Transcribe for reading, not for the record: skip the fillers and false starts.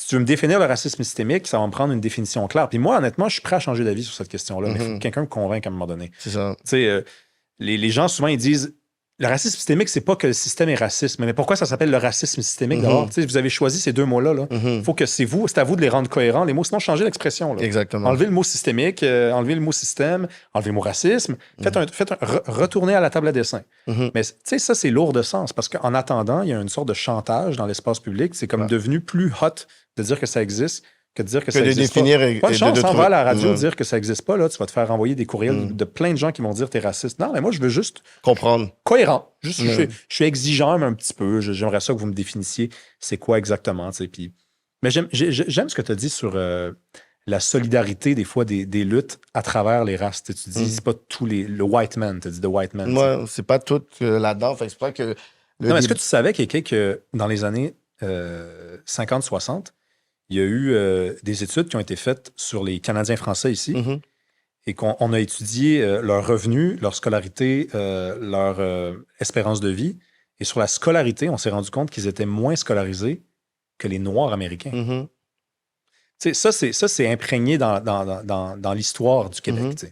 si tu veux me définir le racisme systémique, ça va me prendre une définition claire. Puis moi, honnêtement, je suis prêt à changer d'avis sur cette question-là, mais il faut que quelqu'un me convainque à un moment donné. C'est ça. Tu sais, les gens, souvent, ils disent le racisme systémique, c'est pas que le système est raciste. Mais pourquoi ça s'appelle le racisme systémique d'abord? Tu sais, vous avez choisi ces deux mots-là. Là. Faut que c'est à vous de les rendre cohérents, les mots, sinon changez l'expression. Là. Exactement. Enlevez le mot systémique, enlevez le mot système, enlevez le mot racisme. Retournez à la table à dessin. Mais tu sais, ça, c'est lourd de sens parce qu'en attendant, il y a une sorte de chantage dans l'espace public. C'est comme devenu plus hot de dire que ça existe que de dire que ça existe pas. Pas de chance, on va à la radio dire que ça existe pas, là, tu vas te faire envoyer des courriels de plein de gens qui vont dire que t'es raciste. Non, mais moi, je veux juste... comprendre. Cohérent. Juste, je suis exigeant un petit peu. J'aimerais ça que vous me définissiez c'est quoi exactement, tu sais. Puis... Mais j'aime ce que tu as dit sur la solidarité, des fois, des luttes à travers les races. Tu dis, c'est pas tous le white man, tu as dit the white man. Moi, c'est pas tout là-dedans. Fait que c'est pas que... Non, est-ce que tu savais que dans les années 50-60, il y a eu des études qui ont été faites sur les Canadiens français ici et qu'on a étudié leurs revenus, leur scolarité, leur espérance de vie. Et sur la scolarité, on s'est rendu compte qu'ils étaient moins scolarisés que les Noirs américains. Ça, c'est imprégné dans l'histoire du Québec.